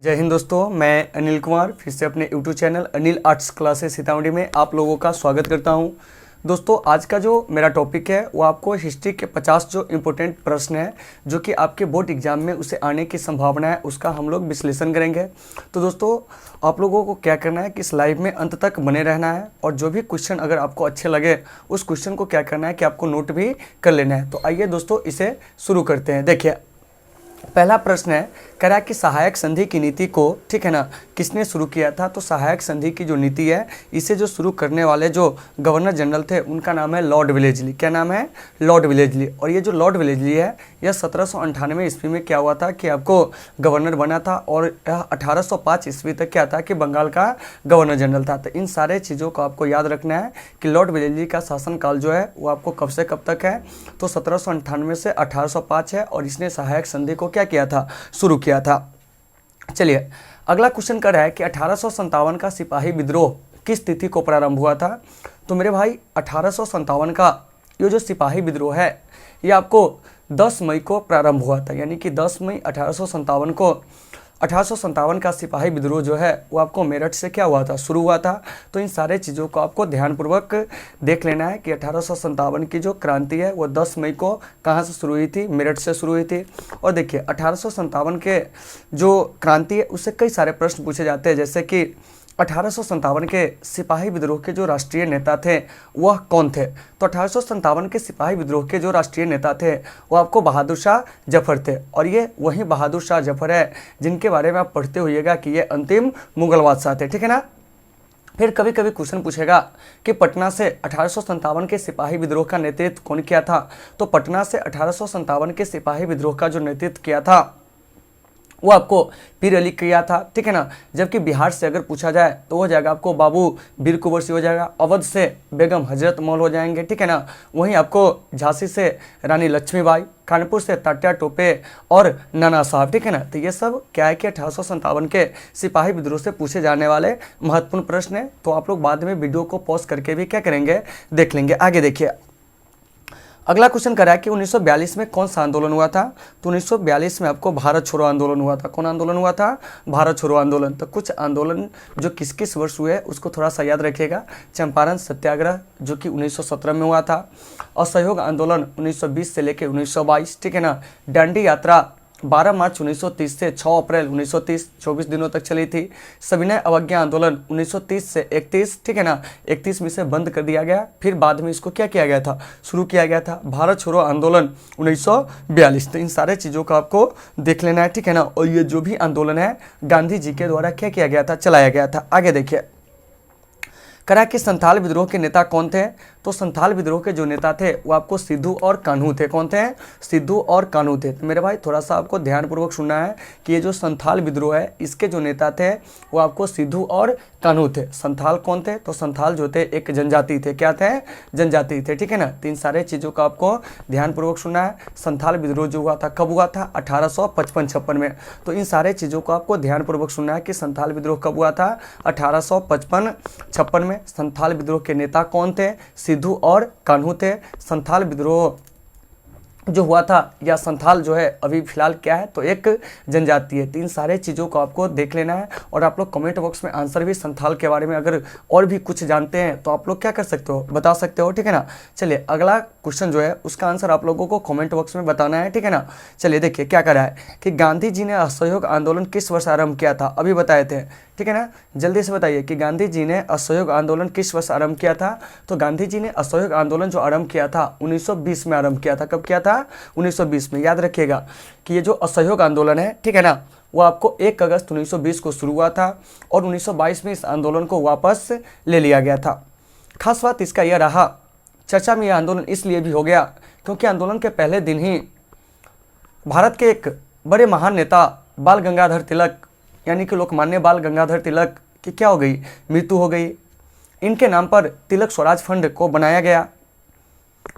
जय हिंद दोस्तों, मैं अनिल कुमार फिर से अपने YouTube channel Anil arts classes Sitamarhi में आप लोगों का स्वागत करता हूं। दोस्तों, आज का जो मेरा टॉपिक है वो आपको हिस्ट्री के 50 जो इम्पोर्टेंट प्रश्न है जो कि आपके बोर्ड एग्जाम में उसे आने की संभावना है, उसका हम लोग विश्लेषण करेंगे। तो दोस्तों, आप लोगों को क्या करना है कि इस लाइव में अंत तक बने रहना है और जो भी क्वेश्चन अगर आपको अच्छे लगे उस क्वेश्चन को क्या करना है कि आपको नोट भी कर लेना है। तो आइए दोस्तों, इसे शुरू करते हैं। देखिए, पहला प्रश्न है, कह रहा है कि सहायक संधि की नीति को, ठीक है ना, किसने शुरू किया था। तो सहायक संधि की जो नीति है इसे जो शुरू करने वाले जो गवर्नर जनरल थे उनका नाम है लॉर्ड विलेजली। क्या नाम है? Lord Wellesley. और ये जो लॉर्ड विलेजली है यह 1798 ईस्वी में क्या हुआ था कि आपको गवर्नर बना था और 1805 ईस्वी तक क्या था कि बंगाल का गवर्नर जनरल था। तो इन सारे चीज़ों को आपको याद रखना है कि लॉर्ड विलेजली का शासनकाल जो है वो आपको कब से कब तक है। तो 1798 से 1805 है और इसने सहायक संधि को क्या किया था? शुरू किया था। चलिए, अगला क्वेश्चन कर रहा है कि 1857 का सिपाही विद्रोह किस तिथि को प्रारंभ हुआ था। तो मेरे भाई, 1857 का ये जो सिपाही विद्रोह है ये आपको 10 मई को प्रारंभ हुआ था, यानी कि 10 मई 1857 को 1857 का सिपाही विद्रोह जो है वो आपको मेरठ से क्या हुआ था? शुरू हुआ था। तो इन सारे चीज़ों को आपको ध्यानपूर्वक देख लेना है कि 1857 की जो क्रांति है वो 10 मई को कहाँ से शुरू हुई थी? मेरठ से शुरू हुई थी। और देखिए, 1857 के जो क्रांति है उससे कई सारे प्रश्न पूछे जाते हैं, जैसे कि 1857 के सिपाही विद्रोह के जो राष्ट्रीय नेता थे वह कौन थे। तो 1857 के सिपाही विद्रोह के जो राष्ट्रीय नेता थे वो आपको बहादुर शाह जफर थे। और ये वही बहादुर शाह जफर है जिनके बारे में आप पढ़ते होइएगा कि ये अंतिम मुगल बादशाह थे, ठीक है ना। फिर कभी कभी क्वेश्चन पूछेगा कि पटना से 1857 के सिपाही विद्रोह का नेतृत्व कौन किया था। तो पटना से 1857 के सिपाही विद्रोह का जो नेतृत्व किया था वो आपको पीर अली किया था, ठीक है ना। जबकि बिहार से अगर पूछा जाए तो हो जाएगा आपको बाबू वीर कुंवर सिंह हो जाएगा, अवध से बेगम हजरत महल हो जाएंगे, ठीक है ना। वहीं आपको झांसी से रानी लक्ष्मीबाई, कानपुर से तात्या टोपे और नाना साहब, ठीक है ना। तो ये सब क्या है कि 1857 के सिपाही विद्रोह से पूछे जाने वाले महत्वपूर्ण प्रश्न है। तो आप लोग बाद में वीडियो को पॉज करके भी क्या करेंगे? देख लेंगे। आगे देखिए, अगला क्वेश्चन कर रहा है कि 1942 में कौन सा आंदोलन हुआ था। तो 1942 में आपको भारत छोड़ो आंदोलन हुआ था। कौन आंदोलन हुआ था? भारत छोड़ो आंदोलन। तो कुछ आंदोलन जो किस किस वर्ष हुए उसको थोड़ा सा याद रखिएगा। चंपारण सत्याग्रह जो कि 1917 में हुआ था। असहयोग आंदोलन 1920 से लेकर 1922, ठीक है ना। दांडी यात्रा 12 मार्च 1930 से 6 अप्रैल 1930, 24 दिनों तक चली थी। सविनय अवज्ञा आंदोलन 1930 से 31, ठीक है ना। 31 में से बंद कर दिया गया, फिर बाद में इसको क्या किया गया था? शुरू किया गया था। भारत छोड़ो आंदोलन 1942। तो इन सारे चीज़ों को आपको देख लेना है, ठीक है ना। और ये जो भी आंदोलन है गांधी जी के द्वारा क्या किया गया था? चलाया गया था। आगे देखिए, करा कि संथाल विद्रोह के नेता कौन थे। तो संथाल विद्रोह के जो नेता थे वो आपको सिद्धू और कान्हू थे। कौन थे? सिद्धू और कान्हू थे। तो मेरे भाई, थोड़ा सा आपको ध्यानपूर्वक सुनना है कि ये जो संथाल विद्रोह है इसके जो नेता थे वो आपको सिद्धू और कान्हू थे। संथाल कौन थे? तो संथाल जो थे एक जनजाति थे। क्या थे? जनजाति थे, ठीक है ना। तो इन सारे चीज़ों का आपको ध्यानपूर्वक सुनना है। संथाल विद्रोह जो हुआ था कब हुआ था? 1855-56 में। तो इन सारे चीज़ों को आपको ध्यानपूर्वक सुनना है कि संथाल विद्रोह कब हुआ था? 1855-56 में। संथाल विद्रोह के नेता कौन थे? सिद्धू और कान्हू थे। संथाल विद्रोह जो हुआ था या संथाल जो है अभी फिलहाल क्या है? तो एक जनजाति है। तीन सारे चीज़ों को आपको देख लेना है और आप लोग कमेंट बॉक्स में आंसर भी संथाल के बारे में अगर और भी कुछ जानते हैं तो आप लोग क्या कर सकते हो? बता सकते हो, ठीक है ना। चलिए, अगला क्वेश्चन जो है उसका आंसर आप लोगों को कमेंट बॉक्स में बताना है, ठीक है ना। चलिए देखिए क्या कर रहा है कि गांधी जी ने असहयोग आंदोलन किस वर्ष आरंभ किया था? अभी बताए थे, ठीक है ना। जल्दी से बताइए कि गांधी जी ने असहयोग आंदोलन किस वर्ष आरंभ किया था। तो गांधी जी ने असहयोग आंदोलन जो आरंभ किया था 1920 में आरंभ किया था। कब किया था? 1920 में। याद रखिएगा कि ये जो असहयोग आंदोलन है, ठीक है ना, वो आपको 1 अगस्त 1920 को शुरू हुआ था और 1922 में इस आंदोलन को वापस ले लिया गया था। खास बात इसका यह रहा, चर्चा में यह आंदोलन इसलिए भी हो गया क्योंकि आंदोलन के पहले दिन ही भारत के एक बड़े महान नेता बाल गंगाधर तिलक, यानी कि लोकमान्य बाल गंगाधर तिलक की क्या हो गई? मृत्यु हो गई। इनके नाम पर तिलक स्वराज फंड को बनाया गया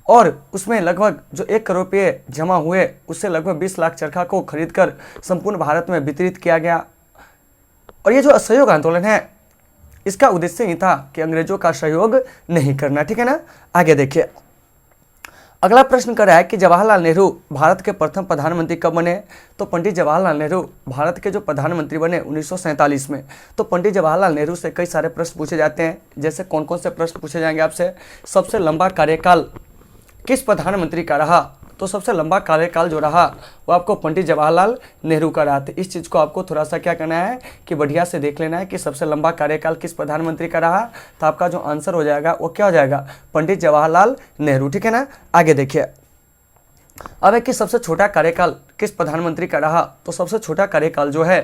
और उसमें लगभग जो 1 करोड़ रुपये जमा हुए उससे लगभग 20 लाख चरखा को खरीदकर संपूर्ण भारत में वितरित किया गया। और ये जो असहयोग आंदोलन है इसका उद्देश्य ही था कि अंग्रेजों का सहयोग नहीं करना, ठीक है ना। आगे देखिए, अगला प्रश्न कर रहा है कि जवाहरलाल नेहरू भारत के प्रथम प्रधानमंत्री कब बने। तो पंडित जवाहरलाल नेहरू भारत के जो प्रधानमंत्री बने 1947 में। तो पंडित जवाहरलाल नेहरू से कई सारे प्रश्न पूछे जाते हैं, जैसे कौन कौन से प्रश्न पूछे जाएंगे आपसे। सबसे लंबा कार्यकाल किस प्रधानमंत्री का रहा। तो सबसे लंबा कार्यकाल जो रहा वो आपको पंडित जवाहरलाल नेहरू का रहा था। इस चीज़ को आपको थोड़ा सा क्या करना है कि बढ़िया से देख लेना है कि सबसे लंबा कार्यकाल किस प्रधानमंत्री का रहा। तो आपका जो आंसर हो जाएगा वो क्या हो जाएगा, पंडित जवाहरलाल नेहरू, ठीक है ना। आगे देखिए, अब है कि सबसे छोटा कार्यकाल किस प्रधानमंत्री का रहा। तो सबसे छोटा कार्यकाल जो है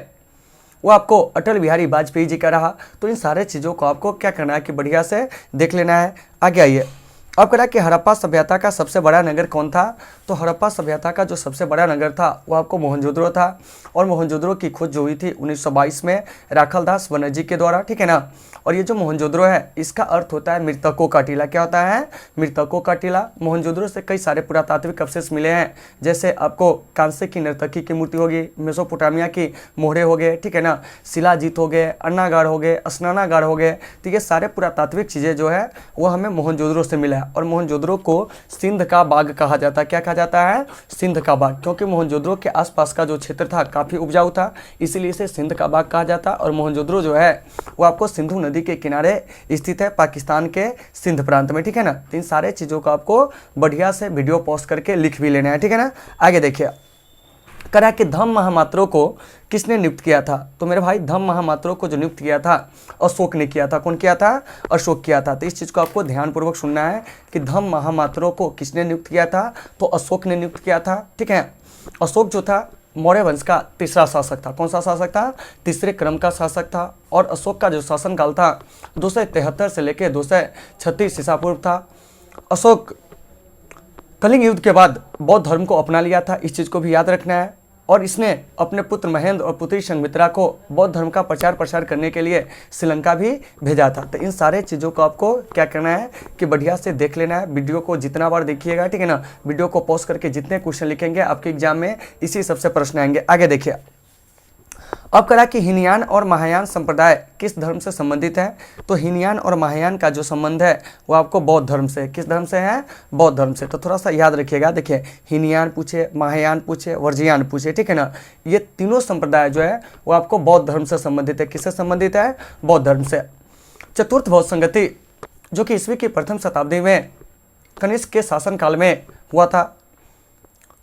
वो आपको अटल बिहारी वाजपेयी जी का रहा। तो इन सारे चीज़ों को आपको क्या करना है कि बढ़िया से देख लेना है। आगे आइए, अब कह रहा कि हड़प्पा सभ्यता का सबसे बड़ा नगर कौन था। तो हड़प्पा सभ्यता का जो सबसे बड़ा नगर था वो आपको मोहनजोदड़ो था। और मोहनजोदड़ो की खोज जो हुई थी 1922 में राखलदास बनर्जी के द्वारा, ठीक है ना। और ये जो मोहनजोदड़ो है इसका अर्थ होता है मृतकों का टीला। क्या होता है, मृतकों का टीला। मोहनजोदड़ो से कई सारे पुरातात्विक अवशेष मिले हैं, जैसे आपको कांसे की नर्तकी की मूर्ति होगी, मेसोपोटामिया की मोहरे हो गए, ठीक है ना, शिलाजीत हो गए, अन्नागार हो गए, स्नानागार हो गए। तो ये सारे पुरातात्विक चीज़ें जो है वो हमें मोहनजोदड़ो से मिला है। और मोहनजोदड़ो को सिंध का बाग कहा जाता है। क्या कहा जाता है, सिंध का बाग, क्योंकि मोहनजोदड़ो के आसपास का जो क्षेत्र था काफ़ी उपजाऊ था, इसीलिए इसे सिंध का बाग कहा जाता है। और मोहनजोदड़ो जो है वो आपको सिंधु नदी के किनारे स्थित है, पाकिस्तान के सिंध प्रांत में, ठीक है ना। तो इन सारे चीज़ों को आपको बढ़िया से वीडियो पॉज करके लिख भी लेना है, ठीक है ना। आगे देखिए, करा कि धम्म महामात्रों को किसने नियुक्त किया था। तो मेरे भाई धम्म महामात्रों को जो नियुक्त किया था अशोक ने किया था। कौन किया था, अशोक किया था। तो इस चीज़ को आपको ध्यानपूर्वक सुनना है कि धम्म महामात्रों को किसने नियुक्त किया था। तो अशोक ने नियुक्त किया था, ठीक है। अशोक जो था मौर्य वंश का तीसरा शासक था। कौन सा शासक था, तीसरे क्रम का शासक था। और अशोक का जो शासनकाल था 273 से लेकर 236 ईसा पूर्व था। अशोक कलिंग युद्ध के बाद बौद्ध धर्म को अपना लिया था, इस चीज़ को भी याद रखना है। और इसने अपने पुत्र महेंद्र और पुत्री संघमित्रा को बौद्ध धर्म का प्रचार प्रसार करने के लिए श्रीलंका भी भेजा था। तो इन सारे चीज़ों को आपको क्या करना है कि बढ़िया से देख लेना है। वीडियो को जितना बार देखिएगा, ठीक है ना, वीडियो को पॉज करके जितने क्वेश्चन लिखेंगे आपके एग्जाम में इसी सबसे प्रश्न आएंगे। आगे देखिए, अब करा कि हीनयान और महायान संप्रदाय किस धर्म से संबंधित है। तो हीनयान और महायान का जो संबंध है वो आपको बौद्ध धर्म से, किस धर्म से है, बौद्ध धर्म से। तो थोड़ा सा याद रखिएगा। देखिए, हीनयान पूछे, महायान पूछे, वर्जियान पूछे, ठीक है ना। ये तीनों संप्रदाय जो है वो आपको बौद्ध धर्म से संबंधित है। किससे संबंधित है, बौद्ध धर्म से। चतुर्थ बौद्ध संगति जो कि ईस्वी की प्रथम शताब्दी में कनिष्क के शासनकाल में हुआ था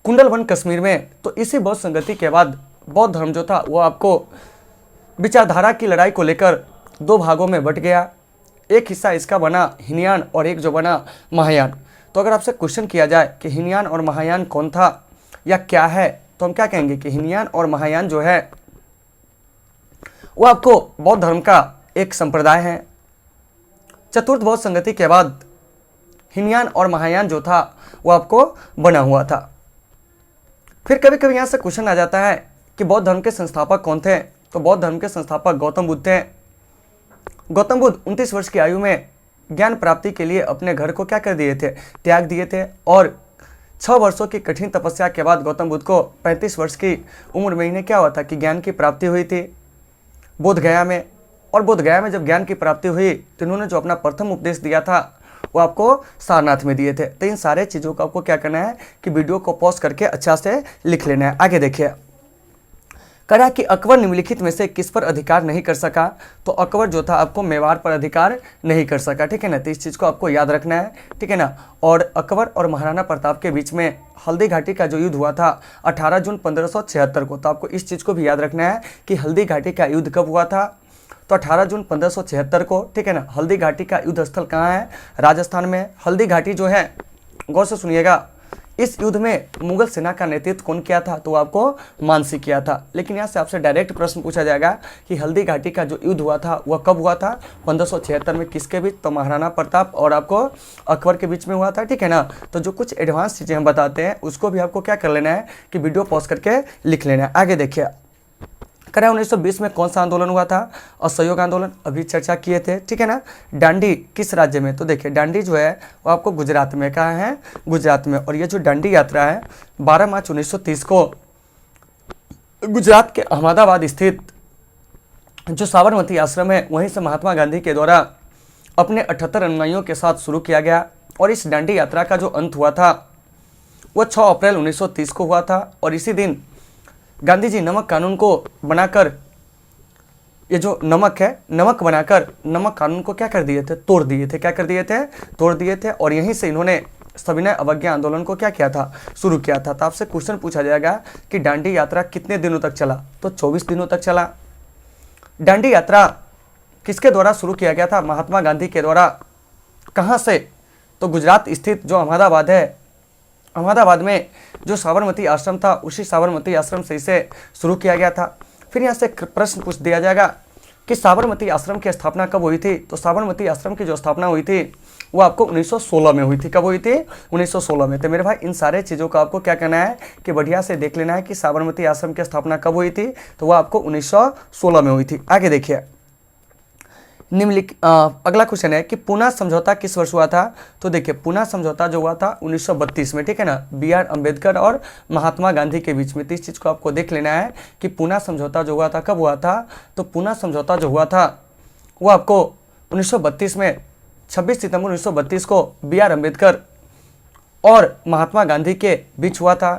कुंडलवन कश्मीर में। तो इसी बौद्ध संगति के बाद बौद्ध धर्म जो था वो आपको विचारधारा की लड़ाई को लेकर दो भागों में बट गया। एक हिस्सा इसका बना हीनयान और एक जो बना महायान। तो अगर आपसे क्वेश्चन किया जाए कि हीनयान और महायान कौन था या क्या है, तो हम क्या कहेंगे कि हीनयान और महायान जो है वो आपको बौद्ध धर्म का एक संप्रदाय है। चतुर्थ बौद्ध संगति के बाद हीनयान और महायान जो था वो आपको बना हुआ था। फिर कभी कभी यहाँ से क्वेश्चन आ जाता है कि बौद्ध धर्म के संस्थापक कौन थे। तो बौद्ध धर्म के संस्थापक गौतम बुद्ध थे। गौतम बुद्ध 29 वर्ष की आयु में ज्ञान प्राप्ति के लिए अपने घर को क्या कर दिए थे, त्याग दिए थे। और 6 वर्षों की कठिन तपस्या के बाद गौतम बुद्ध को 35 वर्ष की उम्र में इन्हें क्या हुआ था कि ज्ञान की प्राप्ति हुई थी बोध गया में। और बोध गया में जब ज्ञान की प्राप्ति हुई तो इन्होंने जो अपना प्रथम उपदेश दिया था वो आपको सारनाथ में दिए थे। तो इन सारे चीज़ों को आपको क्या करना है कि वीडियो को पॉज करके अच्छा से लिख लेना है। आगे देखिए, कहा कि अकबर निम्नलिखित में से किस पर अधिकार नहीं कर सका। तो अकबर जो था आपको मेवाड़ पर अधिकार नहीं कर सका, ठीक है ना। तो इस चीज़ को आपको याद रखना है, ठीक है ना। और अकबर और महाराणा प्रताप के बीच में हल्दी घाटी का जो युद्ध हुआ था 18 जून 1576 को। तो आपको इस चीज़ को भी याद रखना है कि हल्दी घाटी का युद्ध कब हुआ था। तो 18 जून 1576 को, ठीक है ना। हल्दी घाटी का युद्ध स्थल कहाँ है, राजस्थान में। हल्दी घाटी जो है, गौर से सुनिएगा, इस युद्ध में मुगल सेना का नेतृत्व कौन किया था। तो आपको मानसिंह किया था। लेकिन यहाँ से आपसे डायरेक्ट प्रश्न पूछा जाएगा कि हल्दी घाटी का जो युद्ध हुआ था वह कब हुआ था, 1576 में। किसके बीच, तो महाराणा प्रताप और आपको अकबर के बीच में हुआ था, ठीक है ना। तो जो कुछ एडवांस चीज़ें हम बताते हैं उसको भी आपको क्या कर लेना है कि वीडियो पॉज करके लिख लेना है। आगे देखिए, करें 1920 में कौन सा आंदोलन हुआ था, असहयोग आंदोलन, अभी चर्चा किए थे, ठीक है ना। दांडी किस राज्य में, तो देखिए दांडी जो है वो आपको गुजरात में, कहाँ है, गुजरात में। और ये जो दांडी यात्रा है 12 मार्च 1930 को गुजरात के अहमदाबाद स्थित जो साबरमती आश्रम है वहीं से महात्मा गांधी के द्वारा अपने 78 अनुयायियों के साथ शुरू किया गया। और इस दांडी यात्रा का जो अंत हुआ था वो 6 अप्रैल 1930 को हुआ था। और इसी दिन गांधी जी नमक कानून को बनाकर, ये जो नमक है, नमक बनाकर नमक कानून को क्या कर दिए थे, तोड़ दिए थे। क्या कर दिए थे, तोड़ दिए थे। और यहीं से इन्होंने सविनय अवज्ञा आंदोलन को क्या किया था, शुरू किया था। तो आपसे क्वेश्चन पूछा जाएगा कि दांडी यात्रा कितने दिनों तक चला, तो 24 दिनों तक चला। दांडी यात्रा किसके द्वारा शुरू किया गया था, महात्मा गांधी के द्वारा। कहाँ से, तो गुजरात स्थित जो अहमदाबाद है, अहमदाबाद में जो साबरमती आश्रम था, उसी साबरमती आश्रम से इसे शुरू किया गया था। फिर यहाँ से प्रश्न पूछ दिया जाएगा कि साबरमती आश्रम की स्थापना कब हुई थी, तो साबरमती आश्रम की जो स्थापना हुई थी वो आपको 1916 में हुई थी। कब हुई थी, 1916 में। तो मेरे भाई इन सारे चीज़ों को आपको क्या करना है कि बढ़िया से देख लेना है कि साबरमती आश्रम की स्थापना कब हुई थी, तो वह आपको 1916 में हुई थी। आगे देखिए, अगला क्वेश्चन है कि पूना समझौता किस वर्ष हुआ था, तो देखिए पूना समझौता जो हुआ था 1932 में, ठीक है ना, B.R. अम्बेडकर और महात्मा गांधी के बीच में। तो इस चीज़ को आपको देख लेना है कि पूना समझौता जो हुआ था कब हुआ था, तो पूना समझौता जो हुआ था वो आपको 1932 में 26 सितंबर 1932 को B.R. अम्बेडकर और महात्मा गांधी के बीच हुआ था।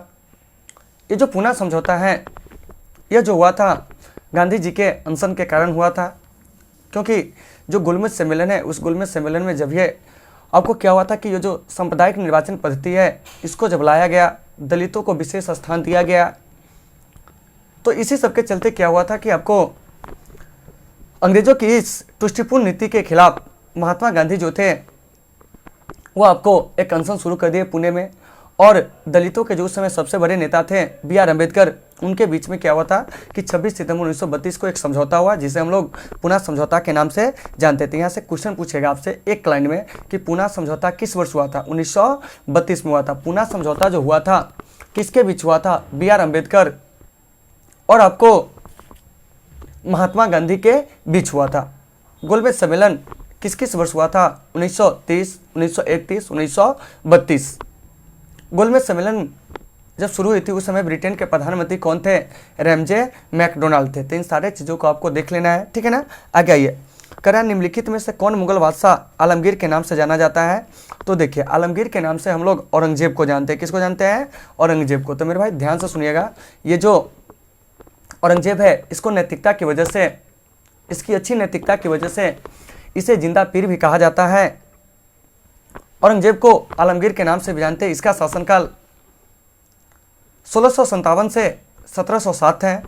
ये जो पूना समझौता है, यह जो हुआ था गांधी जी के अनशन के कारण हुआ था, क्योंकि जो गुलमेज सम्मेलन है, उस गुलमेज सम्मेलन में जब ये आपको क्या हुआ था कि ये जो सांप्रदायिक निर्वाचन पद्धति है, इसको जब लाया गया, दलितों को विशेष स्थान दिया गया, तो इसी सब के चलते क्या हुआ था कि आपको अंग्रेजों की इस तुष्टिपूर्ण नीति के खिलाफ महात्मा गांधी जो थे वो आपको एक अनशन शुरू कर दिए पुणे में। और दलितों के जो उस समय सबसे बड़े नेता थे B.R. अम्बेडकर, उनके बीच में क्या हुआ था कि 26 सितंबर 1932 को एक समझौता हुआ, जिसे हम लोग पूना समझौता के नाम से जानते थे। यहाँ से क्वेश्चन पूछेगा आपसे एक लाइन में कि पूना समझौता किस वर्ष हुआ था, 1932 में हुआ था। पूना समझौता जो हुआ था किसके बीच हुआ था, B.R. अम्बेडकर और आपको महात्मा गांधी के बीच हुआ था। गोलमेज सम्मेलन किस किस वर्ष हुआ था, 1930, 1931, 1932। गोलमेज सम्मेलन जब शुरू हुई थी उस समय ब्रिटेन के प्रधानमंत्री कौन थे, रैमजे मैकडोनाल्ड थे। तो इन सारे चीज़ों को आपको देख लेना है, ठीक है ना। आगे आइए, करा निम्नलिखित में से कौन मुगल बादशाह आलमगीर के नाम से जाना जाता है, तो देखिए आलमगीर के नाम से हम लोग औरंगजेब को जानते हैं। किसको जानते हैं, औरंगजेब को। तो मेरे भाई ध्यान से सुनिएगा, ये जो औरंगजेब है, इसको नैतिकता की वजह से, इसकी अच्छी नैतिकता की वजह से इसे जिंदा पीर भी कहा जाता है। औरंगजेब को आलमगीर के नाम से भी जानते हैं। इसका शासनकाल 1657 से 1707 है,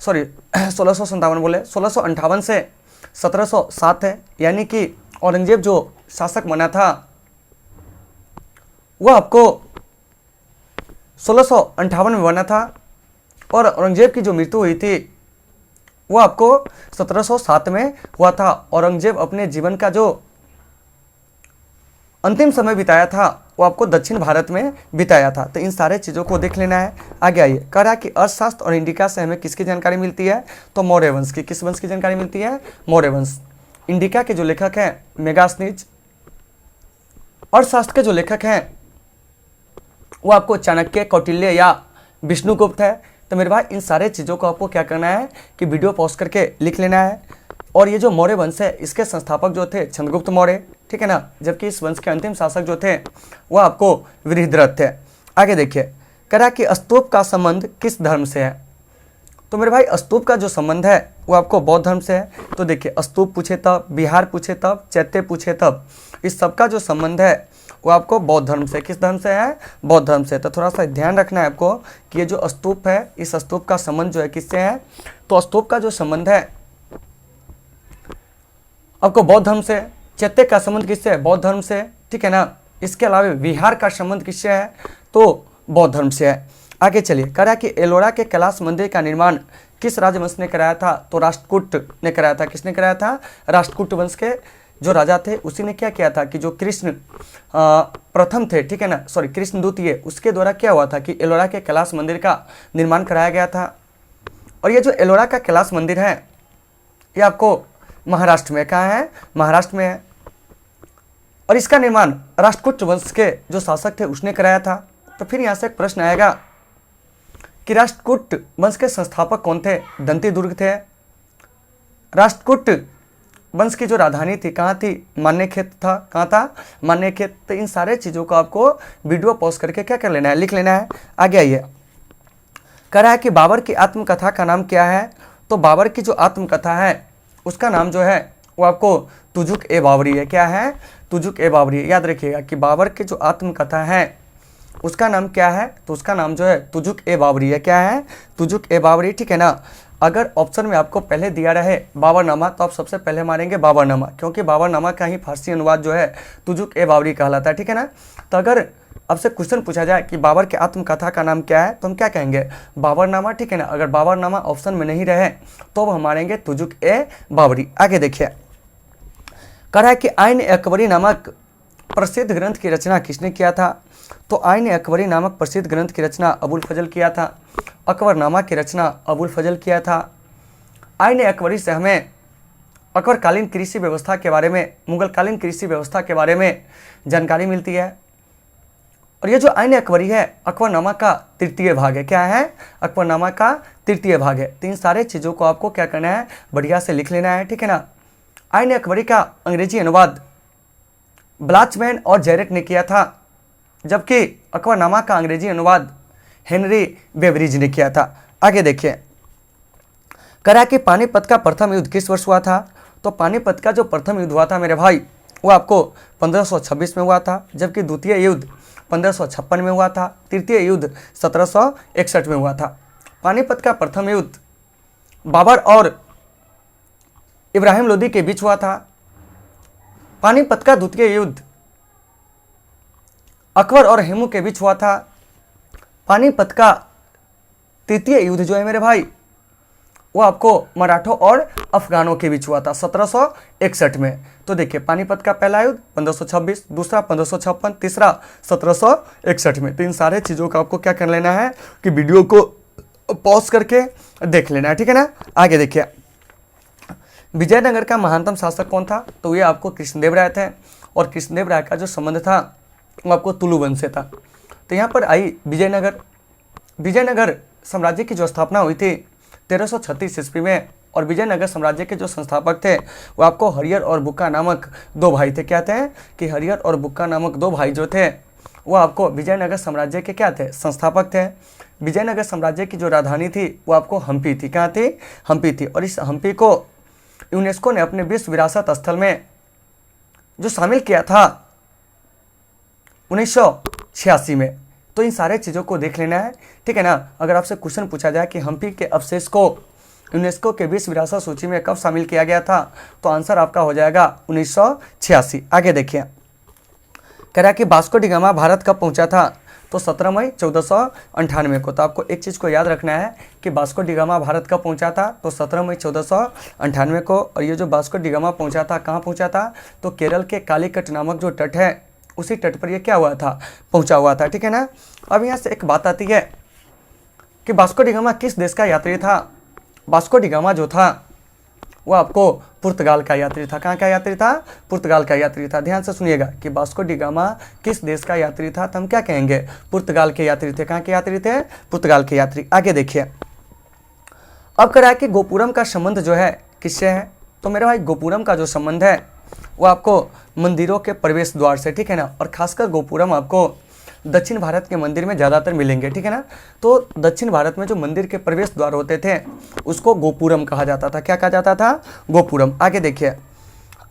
सॉरी 1657 बोले, 1658 से 1707 है। यानी कि औरंगजेब जो शासक बना था वह आपको 1658 में बना था, और औरंगजेब की जो मृत्यु हुई थी वो आपको 1707 में हुआ था। औरंगजेब अपने जीवन का जो अंतिम समय बिताया था वो आपको दक्षिण भारत में बिताया था। तो इन सारे चीज़ों को देख लेना है। आगे आइए, कह रहा है कि अर्थशास्त्र और इंडिका से हमें किसकी जानकारी मिलती है, तो मौर्य वंश की। किस वंश की जानकारी मिलती है, मौर्य वंश। इंडिका के जो लेखक हैं मेगास्थनीज। अर्थशास्त्र के जो लेखक हैं वो आपको चाणक्य, कौटिल्य या विष्णुगुप्त है। तो मेरे भाई इन सारे चीज़ों को आपको क्या करना है कि वीडियो पॉज करके लिख लेना है। और ये जो मौर्य वंश है, इसके संस्थापक जो थे चंद्रगुप्त मौर्य, ठीक है ना, जबकि इस वंश के अंतिम शासक जो थे वो आपको वृहद्रथ थे। आगे देखिए, कह रहा कि स्तूप का संबंध किस धर्म से है, तो मेरे भाई स्तूप का जो संबंध है वो आपको बौद्ध धर्म से है। तो देखिए, स्तूप पूछे तब, विहार पूछे तब, चैत्य पूछे तब, इस सबका जो संबंध है वो आपको बौद्ध धर्म से। किस धर्म से है, बौद्ध धर्म से। तो थोड़ा सा ध्यान रखना है आपको कि ये जो स्तूप है, इस स्तूप का संबंध जो है किससे है, तो स्तूप का जो संबंध है आपको बौद्ध धर्म से। चैत्य का संबंध किससे है, बौद्ध धर्म से, ठीक है ना। इसके अलावा विहार का संबंध किससे है, तो बौद्ध धर्म से है। आगे चलिए, कह रहा है कि एलोरा के कैलाश मंदिर का निर्माण किस राजवंश ने कराया था, तो राष्ट्रकूट ने कराया था। किसने कराया था, राष्ट्रकूट वंश के जो राजा थे उसी ने क्या किया था कि जो कृष्ण प्रथम थे, ठीक है ना, सॉरी कृष्ण द्वितीय, उसके द्वारा क्या हुआ था कि एलोरा के कैलाश मंदिर का निर्माण कराया गया था। और ये जो एलोरा का कैलाश मंदिर है ये आपको महाराष्ट्र में, कहाँ है, महाराष्ट्र में है। और इसका निर्माण राष्ट्रकूट वंश के जो शासक थे उसने कराया था। तो फिर यहाँ से एक प्रश्न आएगा कि राष्ट्रकूट वंश के संस्थापक कौन थे, दंती दुर्ग थे। राष्ट्रकूट वंश की जो राजधानी थी कहाँ थी? मान्यखेत था। कहाँ था? मान्यखेत। तो इन सारे चीज़ों को आपको वीडियो पॉज करके क्या कर लेना है? लिख लेना है। आगे आइए, कह रहा है कि बाबर की आत्मकथा का नाम क्या है? तो बाबर की जो आत्मकथा है उसका नाम जो है वो आपको तुजुक ए बाबरी है। क्या है? तुजुक ए बाबरी। याद रखिएगा कि बाबर की जो आत्मकथा है उसका नाम क्या है? तो उसका नाम जो है तुजुक ए बाबरी है। क्या है? तुजुक ए बाबरी, ठीक है ना। अगर ऑप्शन में आपको पहले दिया रहे बाबरनामा तो आप सबसे पहले मारेंगे बाबरनामा, क्योंकि बाबरनामा का ही फारसी अनुवाद जो है तुजुक ए बाबरी कहलाता है, ठीक है ना। तो अगर आपसे क्वेश्चन पूछा जाए कि बाबर की आत्मकथा का नाम क्या है तो हम क्या कहेंगे? बाबरनामा, ठीक है ना। अगर बाबरनामा ऑप्शन में नहीं रहे तो हम मारेंगे तुजुक ए बाबरी। आगे देखिए, कह रहा है कि आइन अकबरी नामक प्रसिद्ध ग्रंथ की रचना किसने किया था? तो आइन अकबरी नामक प्रसिद्ध ग्रंथ की रचना अबुल फजल किया था। अकबरनामा की रचना अबुल फजल किया था। आइन अकबरी से हमें अकबरकालीन कृषि व्यवस्था के बारे में, मुगलकालीन कृषि व्यवस्था के बारे में जानकारी मिलती है। और ये जो आइन अकबरी है अकबरनामा का तृतीय भाग है। क्या है? अकबरनामा का तृतीय भाग है। तो इन सारे चीज़ों को आपको क्या करना है? बढ़िया से लिख लेना है, ठीक है ना। आइन अकबरी का अंग्रेजी अनुवाद ब्लाचमैन और जैरेट ने किया था, जबकि अकबरनामा का अंग्रेजी अनुवाद हेनरी बेवरिज ने किया था। आगे देखिए, कह रहा है कि पानीपत का प्रथम युद्ध किस वर्ष हुआ था? तो पानीपत का जो प्रथम युद्ध हुआ था मेरे भाई वो आपको 1526 में हुआ था, जबकि द्वितीय युद्ध 1556 में हुआ था, तृतीय युद्ध 1761 में हुआ था। पानीपत का प्रथम युद्ध बाबर और इब्राहिम लोदी के बीच हुआ था। पानीपत का द्वितीय युद्ध अकबर और हेमू के बीच हुआ था। पानीपत का तृतीय युद्ध जो है मेरे भाई वो आपको मराठों और अफगानों के बीच हुआ था 1761 में। तो देखिए, पानीपत का पहला युद्ध 1526, दूसरा 1556, तीसरा 1761 में। तो इन सारे चीज़ों का आपको क्या कर लेना है कि वीडियो को पॉज करके देख लेना है, ठीक है ना। आगे देखिए, विजयनगर का महानतम शासक कौन था? तो ये आपको कृष्णदेव राय थे, और कृष्णदेव राय का जो संबंध था वो आपको तुलु वंश से था। तो यहाँ पर आई विजयनगर। विजयनगर साम्राज्य की जो स्थापना हुई थी 1336 ईस्वी में, और विजयनगर साम्राज्य के जो संस्थापक थे वो आपको हरिहर और बुक्का नामक दो भाई थे। क्या थे? कि हरिहर और बुक्का नामक दो भाई जो थे वो आपको विजयनगर साम्राज्य के क्या थे? संस्थापक थे। विजयनगर साम्राज्य की जो राजधानी थी वो आपको हम्पी थी। क्या थी? हम्पी थी। और इस हम्पी को यूनेस्को ने अपने विश्व विरासत स्थल में जो शामिल किया था 1986 में। तो इन सारे चीज़ों को देख लेना है, ठीक है ना। अगर आपसे क्वेश्चन पूछा जाए कि हम्पी के अवशेष को यूनेस्को के विश्व विरासत सूची में कब शामिल किया गया था, तो आंसर आपका हो जाएगा 1986। आगे देखिए, कह रहा है कि वास्को डी गामा भारत कब पहुंचा था? तो 17 मई 1498 को। तो आपको एक चीज़ को याद रखना है कि वास्को डी गामा भारत कब पहुंचा था? तो 17 मई 1498 को। और ये जो वास्को डी गामा पहुंचा था कहाँ पहुंचा था? तो केरल के कालीकट नामक जो तट है उसी तट पर ये क्या हुआ था? पहुंचा हुआ था, ठीक है ना। अब यहाँ से एक बात आती है कि वास्को डी गामा किस देश का यात्री था? वास्को डी गामा जो था वो आपको पुर्तगाल का यात्री था। कहाँ का यात्री था? पुर्तगाल का यात्री था। ध्यान से सुनिएगा कि वास्को डी गामा किस देश का यात्री था, तो हम क्या कहेंगे? पुर्तगाल के यात्री थे। कहाँ के यात्री थे? पुर्तगाल के यात्री। आगे देखिए, अब कह रहा है कि गोपुरम का संबंध जो है किससे है? तो मेरे भाई गोपुरम का जो संबंध है वो आपको मंदिरों के प्रवेश द्वार से, ठीक है ना। और खासकर गोपुरम आपको दक्षिण भारत के मंदिर में ज़्यादातर मिलेंगे, ठीक है ना। तो दक्षिण भारत में जो मंदिर के प्रवेश द्वार होते थे उसको गोपुरम कहा जाता था। क्या कहा जाता था? गोपुरम। आगे देखिए,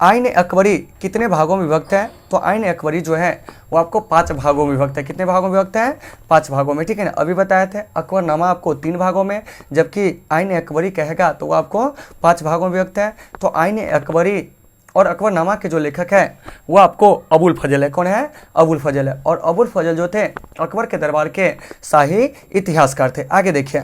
आइन अकबरी कितने भागों में विभक्त है? तो आइन अकबरी जो है वो आपको 5 भागों में विभक्त है। कितने भागों में विभक्त है? 5 भागों में, ठीक है ना। अभी बताए थे अकबरनामा आपको 3 भागों में, जबकि आइन अकबरी कहेगा तो वो आपको 5 भागों में विभक्त है। तो आइन अकबरी और अकबरनामा के जो लेखक है वो आपको अबुल फजल है। कौन है? अबुल फजल है। और अबुल फजल जो थे अकबर के दरबार के शाही इतिहासकार थे। आगे देखिए,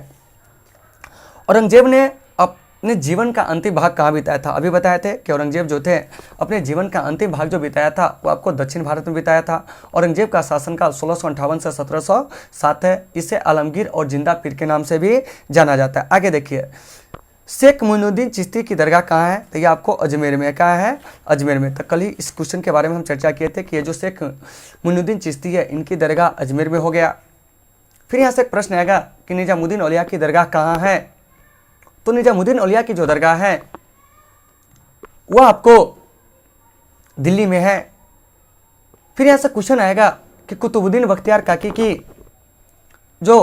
औरंगजेब ने अपने जीवन का अंतिम भाग कहाँ बिताया था? अभी बताए थे कि औरंगजेब जो थे अपने जीवन का अंतिम भाग जो बिताया था वो आपको दक्षिण भारत में बिताया था। औरंगजेब का शासनकाल 1658 से 1707 है। इसे आलमगीर और जिंदा पीर के नाम से भी जाना जाता है। आगे देखिए, शेख मोइनुद्दीन चिश्ती की दरगाह कहाँ है? तो ये आपको अजमेर में। कहाँ है? अजमेर में। तो कल ही इस क्वेश्चन के बारे में हम चर्चा किए थे कि ये जो शेख मोइनुद्दीन चिश्ती है इनकी दरगाह अजमेर में हो गया। फिर यहाँ से एक प्रश्न आएगा कि निजामुद्दीन औलिया की दरगाह कहाँ है? तो निजामुद्दीन औलिया की जो दरगाह है वह आपको दिल्ली में है। फिर यहाँ से क्वेश्चन आएगा कि कुतुबुद्दीन बख्तियार काकी की जो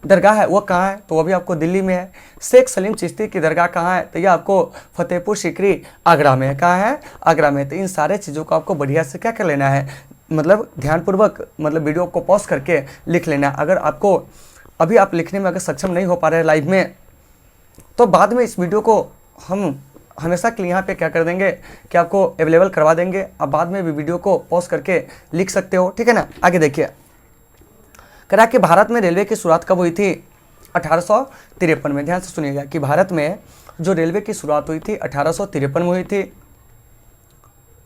दरगाह है वो कहाँ है, तो वो भी आपको दिल्ली में है। शेख सलीम चिश्ती की दरगाह कहाँ है, तो ये आपको फतेहपुर सीकरी आगरा में है। कहाँ है, आगरा में। तो इन सारे चीज़ों को आपको बढ़िया से क्या कर लेना है, मतलब ध्यानपूर्वक, मतलब वीडियो को पॉज करके लिख लेना। अगर आपको अभी आप लिखने में अगर सक्षम नहीं हो पा रहे लाइव में, तो बाद में इस वीडियो को हम हमेशा के लिए यहाँ पे क्या कर देंगे कि आपको अवेलेबल करवा देंगे। आप बाद में भी वीडियो को पॉज करके लिख सकते हो, ठीक है ना। आगे देखिए, करा कि भारत में रेलवे की शुरुआत कब हुई थी, 1853 में। ध्यान से सुनिएगा कि भारत में जो रेलवे की शुरुआत हुई थी 1853 में हुई थी।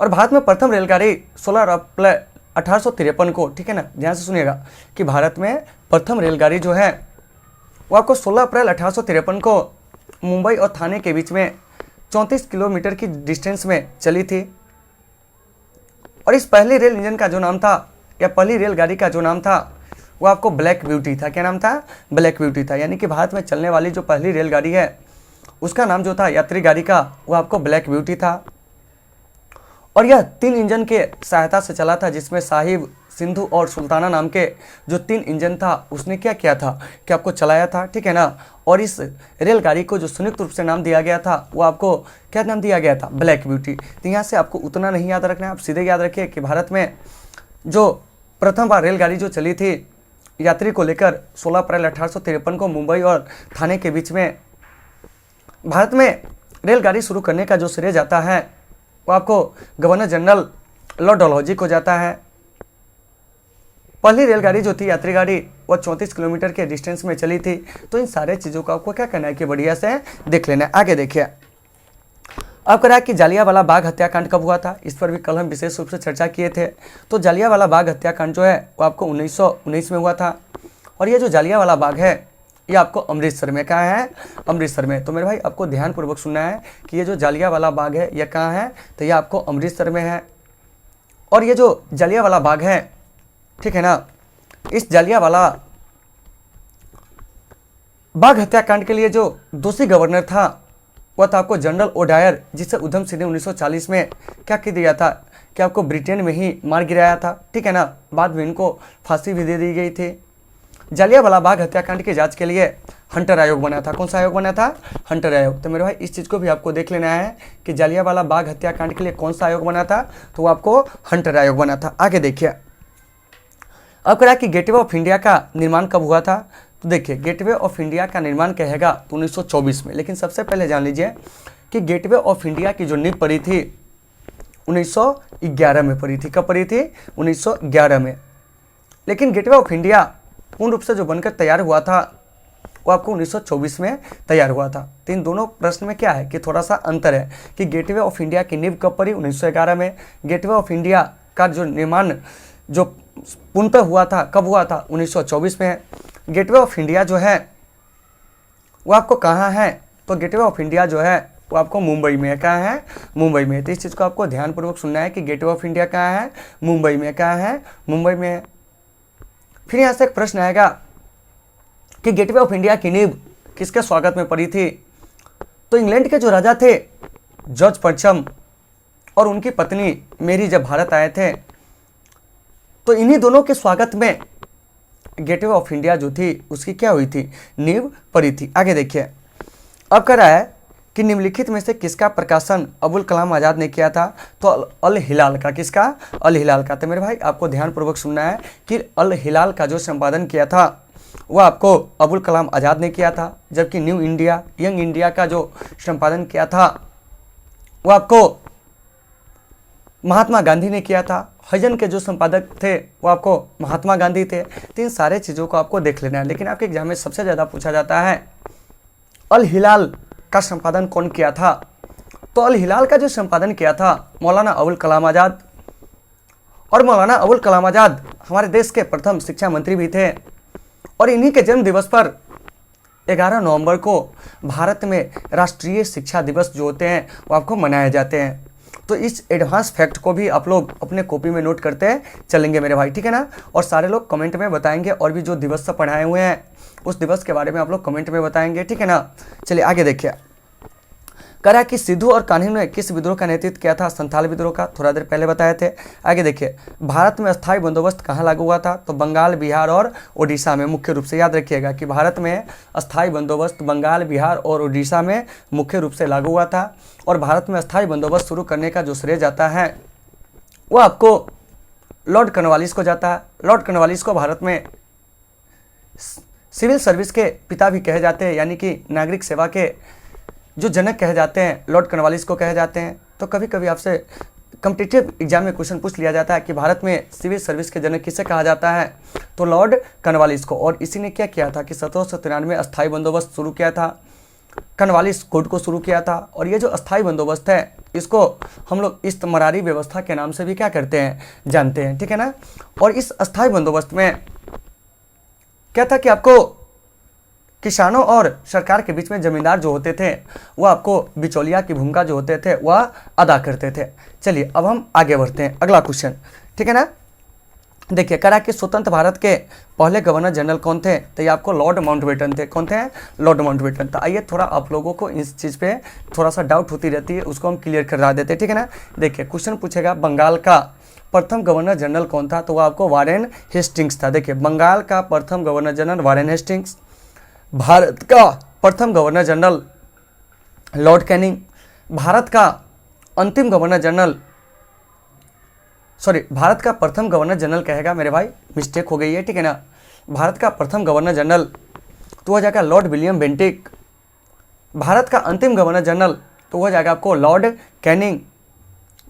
और भारत में प्रथम रेलगाड़ी 16 अप्रैल 1853 को, ठीक है ना। ध्यान से सुनिएगा कि भारत में प्रथम रेलगाड़ी जो है वो आपको 16 अप्रैल 1853 को मुंबई और थाने के बीच में 34 किलोमीटर की डिस्टेंस में चली थी। और इस पहली रेल इंजन का जो नाम था, या पहली रेलगाड़ी का जो नाम था, वो आपको ब्लैक ब्यूटी था। क्या नाम था, ब्लैक ब्यूटी था। यानी कि भारत में चलने वाली जो पहली रेलगाड़ी है उसका नाम जो था यात्री गाड़ी का, वो आपको ब्लैक ब्यूटी था। और यह 3 इंजन के सहायता से चला था, जिसमें साहिब, सिंधु और सुल्ताना नाम के जो 3 इंजन था उसने क्या किया था कि आपको चलाया था, ठीक है ना। और इस रेलगाड़ी को जो संयुक्त रूप से नाम दिया गया था वो आपको क्या नाम दिया गया था, ब्लैक ब्यूटी। तो यहाँ से आपको उतना नहीं याद रखना है, आप सीधे याद रखिए कि भारत में जो प्रथम बार रेलगाड़ी जो चली थी यात्री को लेकर 16 अप्रैल 1853 को मुंबई और थाने के बीच में, भारत में रेलगाड़ी शुरू करने का जो श्रेय जाता है वो आपको गवर्नर जनरल लॉर्ड डलहौजी को जाता है। पहली रेलगाड़ी जो थी यात्री गाड़ी वो 34 किलोमीटर के डिस्टेंस में चली थी। तो इन सारे चीज़ों को आपको क्या करना है कि बढ़िया से देख लेना है। आगे देखिए, अब कह रहा है कि जालियांवाला बाग हत्याकांड कब हुआ था, इस पर भी कल हम विशेष रूप से चर्चा किए थे। तो जालियांवाला बाग हत्याकांड जो है वो आपको 1919 में हुआ था। और ये जो जालियांवाला बाग है ये आपको अमृतसर में, कहाँ है, अमृतसर में। तो मेरे भाई आपको ध्यानपूर्वक सुनना है कि ये जो जालियांवाला बाग है ये कहाँ है, तो ये आपको अमृतसर में है। और ये जो जालियांवाला बाग है, ठीक है ना, इस जालियांवाला बाग हत्याकांड के लिए जो दोषी गवर्नर था वह था आपको जनरल ओडायर, जिसे उधम सिंह ने 1940 में क्या कर दिया था कि आपको ब्रिटेन में ही मार गिराया था, ठीक है ना। बाद में इनको फांसी भी दे दी गई थी। जालियांवाला बाग हत्याकांड की जांच के लिए हंटर आयोग बना था। कौन सा आयोग बना था, हंटर आयोग। तो मेरे भाई इस चीज़ को भी आपको देख लेना है कि जालियांवाला बाग हत्याकांड के लिए कौन सा आयोग बना था, तो वो आपको हंटर आयोग बना था। आगे देखिए, अब कह रहा है कि गेटवे ऑफ इंडिया का निर्माण कब हुआ था। तो देखिए, गेटवे ऑफ इंडिया का निर्माण कहेगा तो 1924 में। लेकिन सबसे पहले जान लीजिए कि गेटवे ऑफ इंडिया की जो नींव पड़ी थी 1911 में पड़ी थी। कब पड़ी थी, 1911 में। लेकिन गेटवे ऑफ इंडिया पूर्ण रूप से जो बनकर तैयार हुआ था वो आपको 1924 में तैयार हुआ था। तो इन दोनों प्रश्न में क्या है कि थोड़ा सा अंतर है कि गेटवे ऑफ इंडिया की नींव कब पड़ी, 1911 में। गेटवे ऑफ इंडिया का जो निर्माण जो पूर्णतः हुआ था कब हुआ था, 1924 में है। गेटवे ऑफ इंडिया जो है वो आपको कहाँ है, तो गेटवे ऑफ इंडिया जो है वो आपको मुंबई में है। कहाँ है, मुंबई में। तो इस चीज़ को आपको ध्यानपूर्वक सुनना है कि गेटवे ऑफ इंडिया कहाँ है, मुंबई में। कहाँ है, मुंबई में है। फिर यहाँ से एक प्रश्न आएगा कि गेटवे ऑफ इंडिया की नींव किसके स्वागत में पड़ी थी। तो इंग्लैंड के जो राजा थे जॉर्ज पंचम और उनकी पत्नी मेरी जब भारत आए थे, तो इन्हीं दोनों के स्वागत में गेटवे ऑफ इंडिया जो थी उसकी क्या हुई थी, नींव पड़ी थी। आगे देखिए, अब कह रहा है कि निम्नलिखित में से किसका प्रकाशन अबुल कलाम आज़ाद ने किया था। तो अल हिलाल का, किसका, अल हिलाल का। तो मेरे भाई आपको ध्यानपूर्वक सुनना है कि अल हिलाल का जो संपादन किया था वो आपको अबुल कलाम आज़ाद ने किया था। जबकि न्यू इंडिया, यंग इंडिया का जो संपादन किया था वो आपको महात्मा गांधी ने किया था। हजन के जो संपादक थे वो आपको महात्मा गांधी थे। तो इन सारे चीज़ों को आपको देख लेना है। लेकिन आपके एग्जाम में सबसे ज़्यादा पूछा जाता है अल हिलाल का संपादन कौन किया था। तो अल हिलाल का जो संपादन किया था मौलाना अबुल कलाम आज़ाद। और मौलाना अबुल कलाम आज़ाद हमारे देश के प्रथम शिक्षा मंत्री भी थे। और इन्हीं के जन्म दिवस पर 11 नवंबर को भारत में राष्ट्रीय शिक्षा दिवस जो होते हैं वो आपको मनाए जाते हैं। तो इस एडवांस फैक्ट को भी आप लोग अपने कॉपी में नोट करते चलेंगे मेरे भाई, ठीक है ना। और सारे लोग कमेंट में बताएंगे, और भी जो दिवस से पढ़ाए हुए हैं उस दिवस के बारे में आप लोग कमेंट में बताएंगे, ठीक है ना। चलिए आगे देखिए, करा कि सिद्धू और कान्ही ने किस विद्रोह का नेतृत्व किया था? संथाल विद्रोह का, थोड़ा देर पहले बताए थे। आगे देखिए, भारत में अस्थायी बंदोबस्त कहाँ लागू हुआ था? तो बंगाल, बिहार और उड़ीसा में मुख्य रूप से। याद रखिएगा कि भारत में अस्थायी बंदोबस्त बंगाल, बिहार और उड़ीसा में मुख्य रूप से लागू हुआ था। और भारत में अस्थायी बंदोबस्त शुरू करने का जो श्रेय जाता है वो आपको लॉर्ड कॉर्नवालिस को जाता है। लॉर्ड कॉर्नवालिस को भारत में सिविल सर्विस के पिता भी कहे जाते हैं, यानी कि नागरिक सेवा के जो जनक कहे जाते हैं, लॉर्ड कॉर्नवालिस को कहे जाते हैं। तो कभी कभी आपसे कॉम्पिटिटिव एग्जाम में क्वेश्चन पूछ लिया जाता है कि भारत में सिविल सर्विस के जनक किसे कहा जाता है? तो लॉर्ड कॉर्नवालिस को। और इसी ने क्या किया था कि 1793 में अस्थायी बंदोबस्त शुरू किया था। कॉर्नवालिस कोड को शुरू किया था। और ये जो अस्थायी बंदोबस्त है इसको हम लोग इस्तमरारी व्यवस्था के नाम से भी क्या करते हैं, जानते हैं, ठीक है ना। और इस अस्थायी बंदोबस्त में क्या था कि आपको किसानों और सरकार के बीच में जमींदार जो होते थे वह आपको बिचौलिया की भूमिका जो होते थे वह अदा करते थे। चलिए अब हम आगे बढ़ते हैं, अगला क्वेश्चन, ठीक है ना। देखिए, करा कि स्वतंत्र भारत के पहले गवर्नर जनरल कौन थे? तो ये आपको लॉर्ड माउंटबेटन थे। कौन थे? Lord Mountbatten. तो आइए थोड़ा आप लोगों को इस चीज़ पे थोड़ा सा डाउट होती रहती है, उसको हम क्लियर करा देते हैं, ठीक है ना। देखिए, क्वेश्चन पूछेगा बंगाल का प्रथम गवर्नर जनरल कौन था? तो वह आपको वारेन हेस्टिंग्स था। देखिए, बंगाल का प्रथम governor general Warren Hastings. Bharat का प्रथम governor general Lord Canning. Bharat का अंतिम गवर्नर जनरल, भारत का प्रथम गवर्नर जनरल कहेगा मेरे भाई, मिस्टेक हो गई है, ठीक है ना। भारत का प्रथम गवर्नर जनरल तो हो जाएगा लॉर्ड विलियम बेंटिक। भारत का अंतिम गवर्नर जनरल तो हो जाएगा आपको लॉर्ड कैनिंग।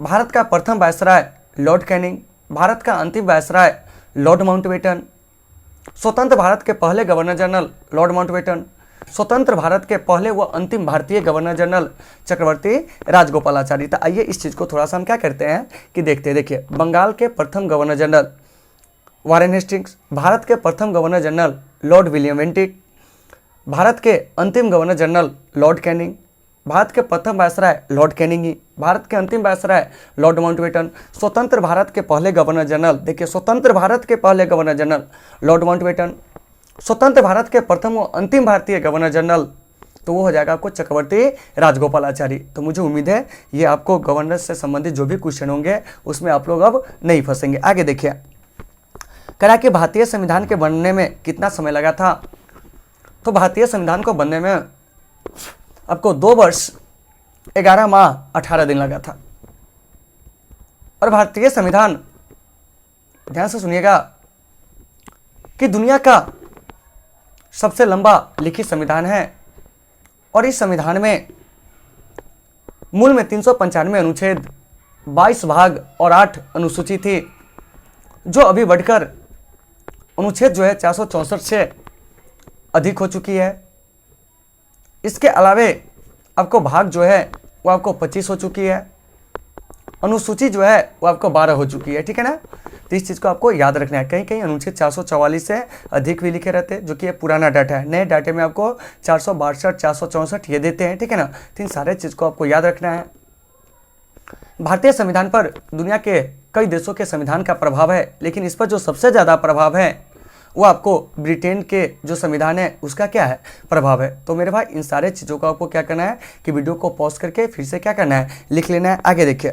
भारत का प्रथम वायसराय लॉर्ड कैनिंग। भारत का अंतिम वायसराय लॉर्ड माउंटबेटन। स्वतंत्र भारत के पहले गवर्नर जनरल लॉर्ड माउंटबेटन। स्वतंत्र भारत के पहले व अंतिम भारतीय गवर्नर जनरल चक्रवर्ती राजगोपालाचारी। तो आइए इस चीज़ को थोड़ा सा हम क्या करते हैं कि देखते हैं। देखिए, बंगाल के प्रथम governor general Warren Hastings. Bharat के प्रथम governor general Lord William Bentinck. Bharat के अंतिम governor general Lord Canning. Bharat के प्रथम वायसराय लॉर्ड कैनिंग ही। भारत के अंतिम वायसराय लॉर्ड माउंटबेटन। स्वतंत्र भारत के पहले गवर्नर जनरल, देखिए, स्वतंत्र भारत के पहले गवर्नर जनरल लॉर्ड माउंटबेटन। स्वतंत्र भारत के प्रथम व अंतिम भारतीय गवर्नर जनरल तो वो हो जाएगा आपको चक्रवर्ती राजगोपालाचारी। तो मुझे उम्मीद है ये आपको गवर्नर से संबंधित जो भी क्वेश्चन होंगे उसमें आप लोग अब नहीं फंसेंगे। आगे देखिए, करा कि भारतीय संविधान के बनने में कितना समय लगा था? तो भारतीय संविधान को बनने में आपको 2 वर्ष 11 माह 18 दिन लगा था। और भारतीय संविधान, ध्यान से सुनिएगा, कि दुनिया का सबसे लंबा लिखित संविधान है। और इस संविधान में मूल में 395 अनुच्छेद, 22 भाग और 8 अनुसूची थी, जो अभी बढ़कर अनुच्छेद जो है 464 से अधिक हो चुकी है। इसके अलावे आपको भाग जो है वो आपको 25 हो चुकी है। अनुसूची जो है वो आपको 12 हो चुकी है, ठीक है ना। तो इस चीज़ को आपको याद रखना है। कहीं कहीं अनुच्छेद 444 से अधिक भी लिखे रहते हैं, जो कि ये पुराना डाटा है। नए डाटे में आपको 462, 464 ये देते हैं, ठीक है ना। तो इन सारे चीज़ को आपको याद रखना है। भारतीय संविधान पर दुनिया के कई देशों के संविधान का प्रभाव है, लेकिन इस पर जो सबसे ज़्यादा प्रभाव है वो आपको ब्रिटेन के जो संविधान है उसका क्या है, प्रभाव है। तो मेरे भाई इन सारे चीज़ों को आपको क्या करना है कि वीडियो को पॉज करके फिर से क्या करना है, लिख लेना है। आगे देखिए,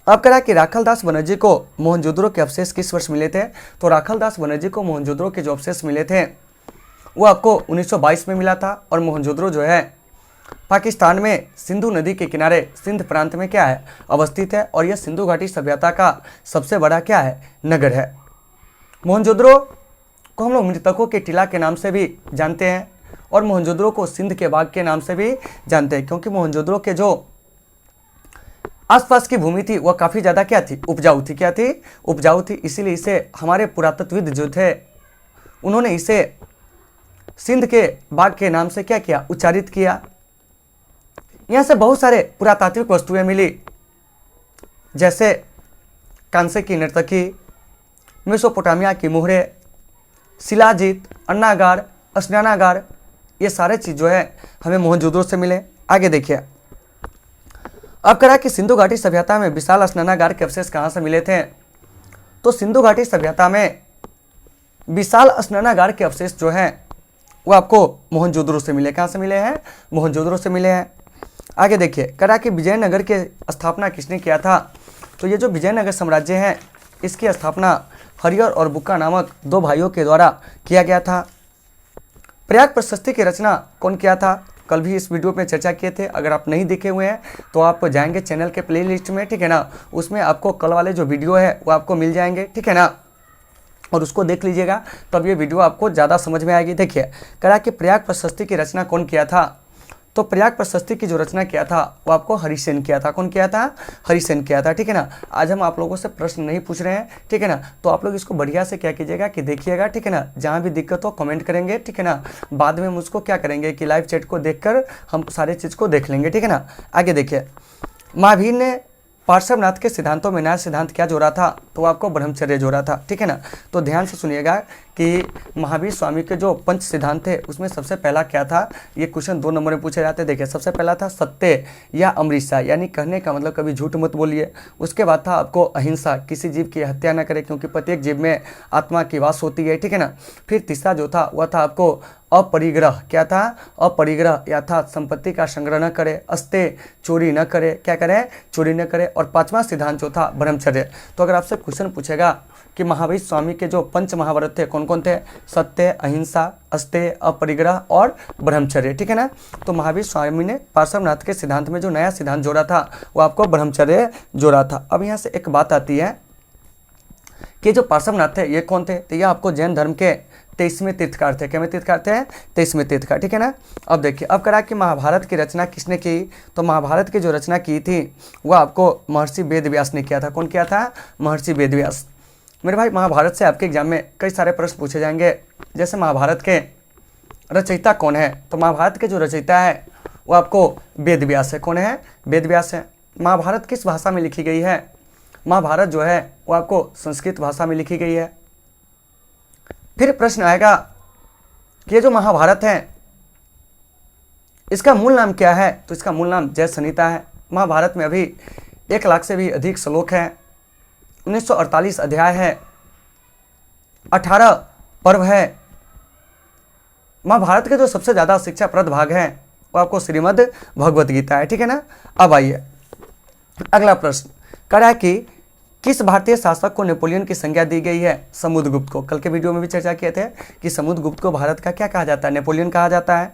अब करा कि राखालदास बनर्जी को मोहनजोदड़ो के अवशेष किस वर्ष मिले थे? तो राखालदास बनर्जी को मोहनजोदड़ो के जो अवशेष मिले थे वो आपको 1922 में मिला था। और मोहनजोदड़ो जो है पाकिस्तान में सिंधु नदी के किनारे सिंध प्रांत में क्या है, अवस्थित है। और यह सिंधु घाटी सभ्यता का सबसे बड़ा क्या है, नगर है। मोहनजोदड़ो को हम लोग मृतकों के टीला के नाम से भी जानते हैं। और मोहनजोदड़ो को सिंध के बाग के नाम से भी जानते हैं, क्योंकि मोहनजोदड़ो के जो आसपास की भूमि थी वह काफ़ी ज़्यादा क्या थी, उपजाऊ थी। क्या थी, उपजाऊ थी। इसीलिए इसे हमारे पुरातत्वविद जो थे उन्होंने इसे सिंध के बाग के नाम से क्या किया, उच्चारित किया। यहाँ से बहुत सारे पुरातात्विक वस्तुएं मिली, जैसे कांसे की नर्तकी, मेसोपोटामिया की मोहरे, शिलाजीत, अन्नागार, स्नानागार, ये सारे चीज़ जो है हमें मोहनजोदड़ो से मिले। आगे देखिए, अब करा कि सिंधु घाटी सभ्यता में विशाल स्नानागार के अवशेष कहाँ से मिले थे? तो सिंधु घाटी सभ्यता में विशाल स्नानागार के अवशेष जो हैं वो आपको मोहनजोदड़ो से मिले। कहाँ से मिले हैं? मोहनजोदड़ो से मिले हैं। आगे देखिए, करा कि विजयनगर के स्थापना किसने किया था? तो ये जो विजयनगर साम्राज्य है इसकी स्थापना हरिहर और बुक्का नामक दो भाइयों के द्वारा किया गया था। प्रयाग प्रशस्ति की रचना कौन किया था? कल भी इस वीडियो पे चर्चा किए थे। अगर आप नहीं देखे हुए हैं तो आप जाएंगे चैनल के प्लेलिस्ट में, ठीक है ना, उसमें आपको कल वाले जो वीडियो है वो आपको मिल जाएंगे, ठीक है ना, और उसको देख लीजिएगा, तब ये वीडियो आपको ज़्यादा समझ में आएगी। देखिए, करा कि प्रयाग प्रशस्ति की रचना कौन किया था? तो प्रयाग प्रशस्ति की जो रचना किया था वो आपको हरिसेन किया था। कौन किया था? हरिसेन किया था, ठीक है ना। आज हम आप लोगों से प्रश्न नहीं पूछ रहे हैं, ठीक है ना, तो आप लोग इसको बढ़िया से क्या कीजिएगा कि देखिएगा, ठीक है ना। जहाँ भी दिक्कत हो कमेंट करेंगे, ठीक है ना, बाद में मुझको क्या करेंगे कि लाइव चैट को देखकर हम सारे चीज़ को देख लेंगे, ठीक है ना। आगे देखिए, महावीर ने पार्श्वनाथ के सिद्धांतों में नया सिद्धांत क्या जोड़ा था? तो आपको ब्रह्मचर्य जोड़ा था, ठीक है ना। तो ध्यान से सुनिएगा कि महावीर स्वामी के जो पंच सिद्धांत थे उसमें सबसे पहला क्या था? ये क्वेश्चन 2 नंबर में पूछे जाते हैं। देखिए, सबसे पहला था सत्य या अमृता, यानी कहने का मतलब कभी झूठ मत बोलिए। उसके बाद था आपको अहिंसा, किसी जीव की हत्या न करे क्योंकि प्रत्येक जीव में आत्मा की वास होती है, ठीक है ना। फिर तीसरा जो था वह था आपको अपरिग्रह। क्या था? अपरिग्रह, अर्थात संपत्ति का संग्रह न करे, अस्ते चोरी न करे, क्या करे? चोरी न करे। और पांचवा सिद्धांत जो था ब्रह्मचर्य। तो अगर आपसे क्वेश्चन पूछेगा कि महावीर स्वामी के जो पंच महाव्रत थे कौन कौन थे? सत्य, अहिंसा, अस्तेय, अपरिग्रह और ब्रह्मचर्य, ठीक है ना। तो महावीर स्वामी ने पार्श्वनाथ के सिद्धांत में जो नया सिद्धांत जोड़ा था वो आपको ब्रह्मचर्य जोड़ा था। अब यहाँ से एक बात आती है कि जो पार्श्वनाथ थे ये कौन थे? तो ये आपको जैन धर्म के 23वें तीर्थकार थे। क्या में तीर्थकार थे? 23वें तीर्थकार, ठीक है ना। अब देखिए, अब करा कि महाभारत की रचना किसने की? तो महाभारत की जो रचना की थी वह आपको महर्षि वेद व्यास ने किया था। कौन किया था? महर्षि वेद व्यास। मेरे भाई, महाभारत से आपके एग्जाम में कई सारे प्रश्न पूछे जाएंगे। जैसे महाभारत के रचयिता कौन है? तो महाभारत के जो रचयिता है वो आपको वेद व्यास है। कौन है? वेद व्यास है। महाभारत किस भाषा में लिखी गई है? महाभारत जो है वो आपको संस्कृत भाषा में लिखी गई है। फिर प्रश्न आएगा कि ये जो महाभारत है इसका मूल नाम क्या है? तो इसका मूल नाम जय संहिता है। महाभारत में अभी 1 लाख से भी अधिक श्लोक हैं, 1948 अध्याय है, 18 पर्व है। महाभारत के जो सबसे ज़्यादा शिक्षाप्रद भाग है वो आपको श्रीमद् भगवत गीता है, ठीक है ना। अब आइए अगला प्रश्न, करा कि किस भारतीय शासक को नेपोलियन की संज्ञा दी गई है? समुद्रगुप्त को। कल के वीडियो में भी चर्चा किए थे कि समुद्रगुप्त को भारत का क्या कहा जाता है? नेपोलियन कहा जाता है।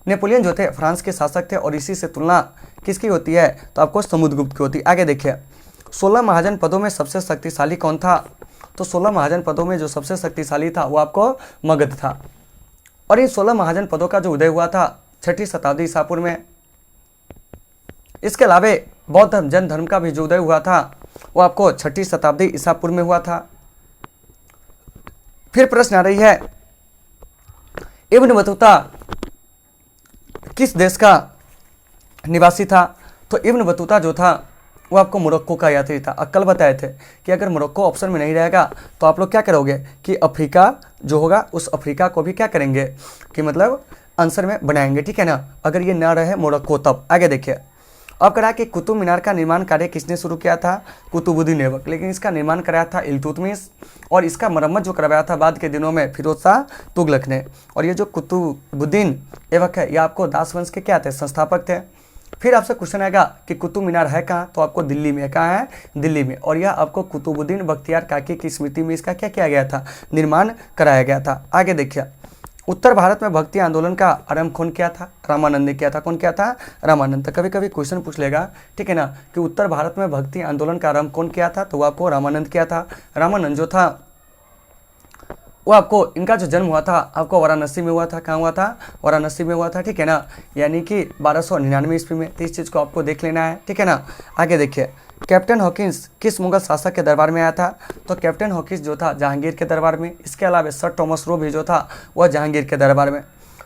नेपोलियन जो थे फ्रांस के शासक थे और इसी से तुलना किसकी होती है? तो आपको समुद्रगुप्त की होती है। आगे देखिए, 16 महाजन पदों में सबसे शक्तिशाली कौन था? तो 16 महाजन पदों में जो सबसे शक्तिशाली था वो आपको मगध था। और इन 16 महाजन पदों का जो उदय हुआ था 6ठी शताब्दी ईसा पूर्व में। इसके अलावा बौद्ध जैन धर्म का भी जो उदय हुआ था वो आपको 6ठी शताब्दी ईसा पूर्व में हुआ था। फिर प्रश्न आ रही है, इब्न बतूता किस देश का निवासी था? तो इब्न बतूता जो था वो आपको मोरक्को का यात्री था। कल बताए थे कि अगर मोरक्को ऑप्शन में नहीं रहेगा तो आप लोग क्या करोगे कि अफ्रीका जो होगा उस अफ्रीका को भी क्या करेंगे कि मतलब आंसर में बनाएंगे, ठीक है ना, अगर ये ना रहे मोरक्को तब। आगे देखिए, अब करा कि कुतुब मीनार का निर्माण कार्य किसने शुरू किया था? कुतुबुद्दीन ऐबक। लेकिन इसका निर्माण कराया था इल्तुतमिश और इसका मरम्मत जो करवाया था बाद के दिनों में फिरोज शाह तुगलक ने। और ये जो कुतुबुद्दीन ऐबक है ये आपको दास वंश के क्या थे? संस्थापक थे। फिर आपसे क्वेश्चन आएगा कि कुतुब मीनार है कहाँ? तो आपको दिल्ली में। कहाँ है? दिल्ली में। और यह आपको कुतुबुद्दीन बख्तियार काकी की स्मृति में इसका क्या किया गया था? निर्माण कराया गया था। आगे देखिए, उत्तर भारत में भक्ति आंदोलन का आरंभ कौन किया था? रामानंद ने किया था। कौन किया था? रामानंद। कभी कभी क्वेश्चन पूछ लेगा, ठीक है ना, कि उत्तर भारत में भक्ति आंदोलन का आरंभ कौन किया था? तो वो आपको रामानंद किया था। रामानंद जो था वो आपको, इनका जो जन्म हुआ था आपको वाराणसी में हुआ था। कहाँ हुआ था? वाराणसी में हुआ था, ठीक है ना, यानी कि 1299 ईस्वी में। तो इस चीज़ को आपको देख लेना है, ठीक है ना। आगे देखिए, कैप्टन हॉकिंस किस मुगल शासक के दरबार में आया था? तो कैप्टन हॉकिंस जो था जहांगीर के दरबार में। इसके अलावा सर टॉमस रो भी जो था वह जहांगीर के दरबार में।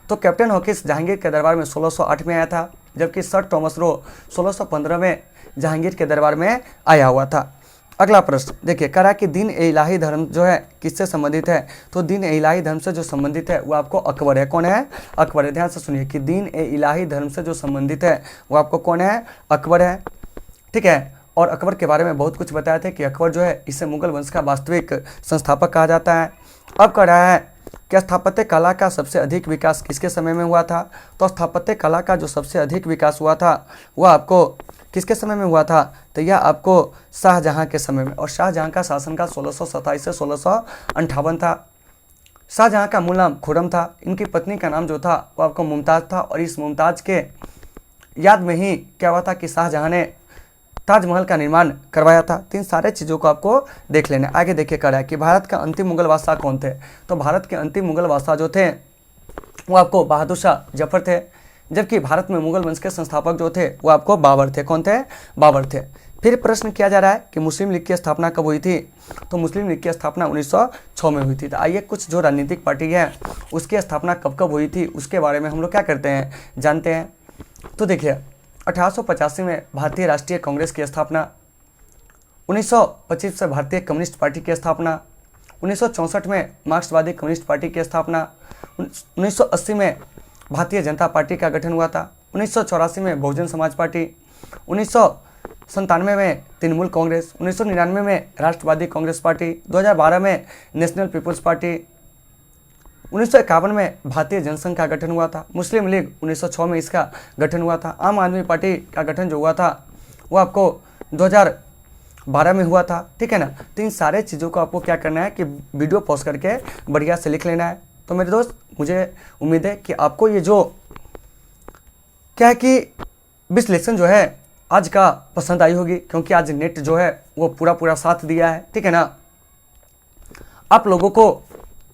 तो कैप्टन हॉकिंस जहांगीर के दरबार में 1608 में आया था, जबकि सर टॉमस रो 1615 में जहांगीर के दरबार में आया हुआ था। अगला प्रश्न देखिए, करा कि दीन ए इलाही धर्म जो है किससे संबंधित है? तो दीन ए इलाही धर्म से जो संबंधित है वो आपको अकबर है। कौन है? अकबर है। ध्यान से सुनिए कि दीन ए इलाही धर्म से जो संबंधित है वो आपको कौन है? अकबर है, ठीक है। और अकबर के बारे में बहुत कुछ बताया था कि अकबर जो है इसे मुगल वंश का वास्तविक संस्थापक कहा जाता है। अब कह रहा है कि स्थापत्य कला का सबसे अधिक विकास किसके समय में हुआ था? तो स्थापत्य कला का जो सबसे अधिक विकास हुआ था वह आपको किसके समय में हुआ था? तो यह आपको शाहजहां के समय में, और शाहजहां का शासनकाल 1627 से 1658 था। शाहजहां का मूल नाम खुर्रम था। इनकी पत्नी का नाम जो था वो आपको मुमताज़ था, और इस मुमताज़ के याद में ही क्या हुआ था कि शाहजहां ने ताजमहल का निर्माण करवाया था। तो इन सारे चीज़ों को आपको देख लेना। आगे देखिए क्या है कि भारत का अंतिम मुगल बादशाह कौन थे? तो भारत के अंतिम मुगल बादशाह जो थे वो आपको बहादुर शाह जफर थे, जबकि भारत में मुगल वंश के संस्थापक जो थे वो आपको बाबर थे। कौन थे? बाबर थे। फिर प्रश्न किया जा रहा है कि मुस्लिम लीग की स्थापना कब हुई थी? तो मुस्लिम लीग की स्थापना 1906 में हुई थी। तो आइए कुछ जो राजनीतिक पार्टी है उसकी स्थापना कब कब हुई थी उसके बारे में हम लोग क्या करते हैं, जानते हैं। तो देखिए 1885 में भारतीय राष्ट्रीय कांग्रेस की स्थापना, 1925 से भारतीय कम्युनिस्ट पार्टी की स्थापना, 1964 में मार्क्सवादी कम्युनिस्ट पार्टी की स्थापना, 1980 में भारतीय जनता पार्टी का गठन हुआ था, 1984 में बहुजन समाज पार्टी, 1997 में तृणमूल कांग्रेस, 1999 में राष्ट्रवादी कांग्रेस पार्टी, 2012 में नेशनल पीपुल्स पार्टी, 1951 में भारतीय जनसंघ का गठन हुआ था। मुस्लिम लीग 1906 में इसका गठन हुआ था। आम आदमी पार्टी का गठन जो हुआ था वो आपको 2012 में हुआ था। ठीक है ना। तो इन सारे चीज़ों को आपको क्या करना है कि वीडियो पॉज करके बढ़िया से लिख लेना है। तो मेरे दोस्त मुझे उम्मीद है कि आपको ये जो क्या है कि विश्लेषण जो है आज का पसंद आई होगी, क्योंकि आज नेट जो है वो पूरा साथ दिया है। ठीक है ना। आप लोगों को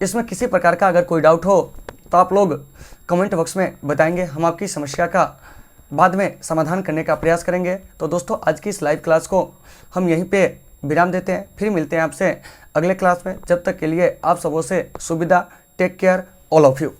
इसमें किसी प्रकार का अगर कोई डाउट हो तो आप लोग कमेंट बॉक्स में बताएंगे, हम आपकी समस्या का बाद में समाधान करने का प्रयास करेंगे। तो दोस्तों आज की इस लाइव क्लास को हम यहीं पे विराम देते हैं, फिर मिलते हैं आपसे अगले क्लास में। जब तक के लिए आप सबों से सुविधा, take care all of you.